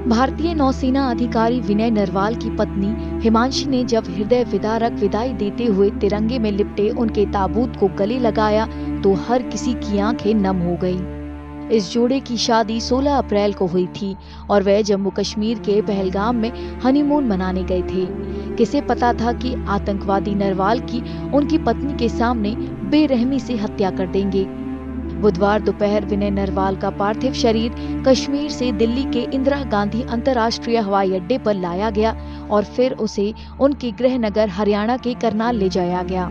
भारतीय नौसेना अधिकारी विनय नरवाल की पत्नी हिमांशी ने जब हृदय विदारक विदाई देते हुए तिरंगे में लिपटे उनके ताबूत को गले लगाया तो हर किसी की आंखें नम हो गईं। इस जोड़े की शादी 16 अप्रैल को हुई थी और वह जम्मू कश्मीर के पहलगाम में हनीमून मनाने गए थे। किसे पता था कि आतंकवादी नरवाल की उनकी पत्नी के सामने बेरहमी से हत्या कर देंगे। बुधवार दोपहर विनय नरवाल का पार्थिव शरीर कश्मीर से दिल्ली के इंदिरा गांधी अंतर्राष्ट्रीय हवाई अड्डे पर लाया गया और फिर उसे उनके गृह नगर हरियाणा के करनाल ले जाया गया।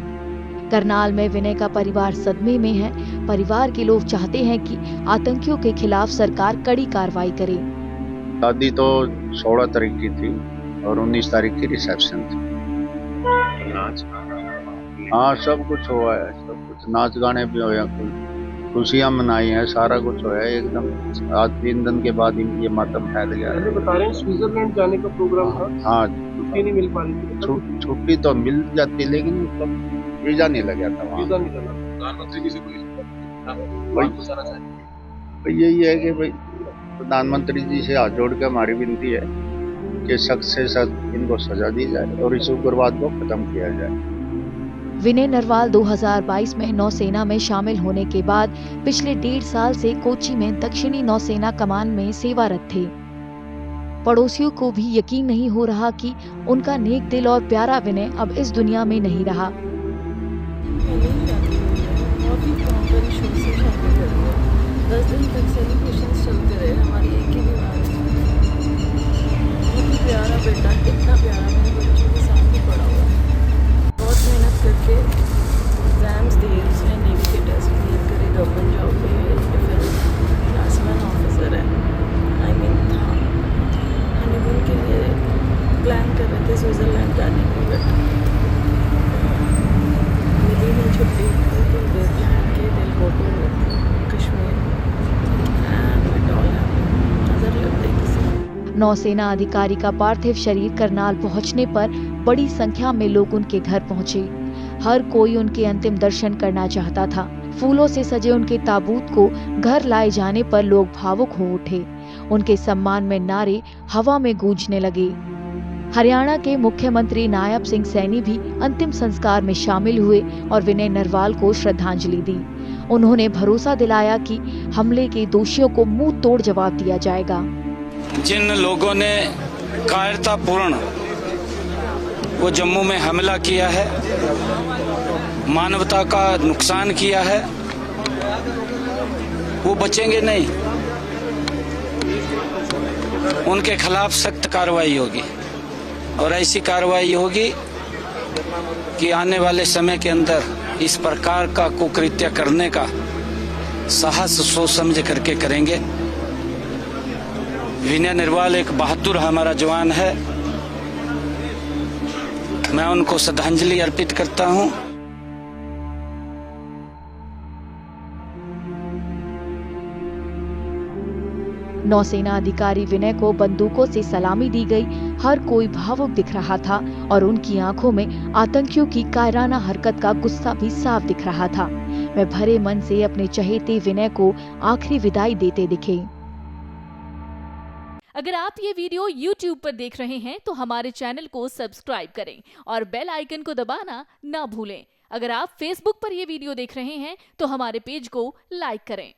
करनाल में विनय का परिवार सदमे में है। परिवार के लोग चाहते हैं कि आतंकियों के खिलाफ सरकार कड़ी कार्रवाई करे। शादी तो 16 तारीख की थी और 19 तारीख की रिसेप्शन थी। हाँ, सब कुछ हुआ है, सब कुछ नाच गाने भी हुए, खुशियाँ मनाई हैं, सारा कुछ हुआ है एकदम। आज 3 दिन के बाद ये मातम फैल गया। बता रहे हैं स्विट्जरलैंड जाने का प्रोग्राम था। हाँ, छुट्टी नहीं मिल पा रही थी। छुट्टी तो मिल जाती लेकिन मतलब वीजा नहीं लगा था वहाँ। वीजा नहीं लगा। प्रधानमंत्री जी से कोई यही है कि भाई प्रधानमंत्री जी से हाथ जोड़ के हमारी विनती है कि सख्त से सख्त इनको सजा दी जाए और इस उग्रवाद को खत्म किया जाए। विनय नरवाल 2022 में नौसेना में शामिल होने के बाद पिछले 1.5 साल से कोच्चि में दक्षिणी नौसेना कमान में सेवारत थे। पड़ोसियों को भी यकीन नहीं हो रहा कि उनका नेक दिल और प्यारा विनय अब इस दुनिया में नहीं रहा। 10 दिन तक सेलिब्रेशंस चलते रहे। हमारी एक ही दीवार है। बहुत ही प्यारा बेटा, इतना प्यारा मेरे बच्चों के साथ ही पड़ा हुआ है। बहुत मेहनत करके एग्जाम्स दिए, उसने नेवी के टेस्ट क्लियर करे, गवर्नमेंट जॉब पे डिफेंस क्लास 1 ऑफिसर है। आई मीन था हनीमून के लिए प्लान कर रहे थे स्विट्जरलैंड जाने की, बट मिली नहीं छुट्टी। तो दे प्लान के दिल गो टू कश्मीर। नौसेना अधिकारी का पार्थिव शरीर करनाल पहुंचने पर बड़ी संख्या में लोग उनके घर पहुंचे। हर कोई उनके अंतिम दर्शन करना चाहता था। फूलों से सजे उनके ताबूत को घर लाए जाने पर लोग भावुक हो उठे। उनके सम्मान में नारे हवा में गूंजने लगे। हरियाणा के मुख्यमंत्री नायब सिंह सैनी भी अंतिम संस्कार में शामिल हुए और विनय नरवाल को श्रद्धांजलि दी। उन्होंने भरोसा दिलाया कि हमले के दोषियों को मुंह तोड़ जवाब दिया जाएगा। जिन लोगों ने कायरतापूर्ण वो जम्मू में हमला किया है, मानवता का नुकसान किया है, वो बचेंगे नहीं। उनके खिलाफ सख्त कार्रवाई होगी और ऐसी कार्रवाई होगी कि आने वाले समय के अंदर इस प्रकार का कुकृत्य करने का साहस सोच समझ करके करेंगे। विनय नरवाल एक बहादुर हमारा जवान है। मैं उनको श्रद्धांजलि अर्पित करता हूं। नौसेना अधिकारी विनय को बंदूकों से सलामी दी गई। हर कोई भावुक दिख रहा था और उनकी आंखों में आतंकियों की कायराना हरकत का गुस्सा भी साफ दिख रहा था। वे भरे मन से अपने चहेते विनय को आखिरी विदाई देते दिखे। अगर आप ये वीडियो YouTube पर देख रहे हैं तो हमारे चैनल को सब्सक्राइब करें और बेल आइकन को दबाना ना भूलें। अगर आप Facebook पर ये वीडियो देख रहे हैं तो हमारे पेज को लाइक करें।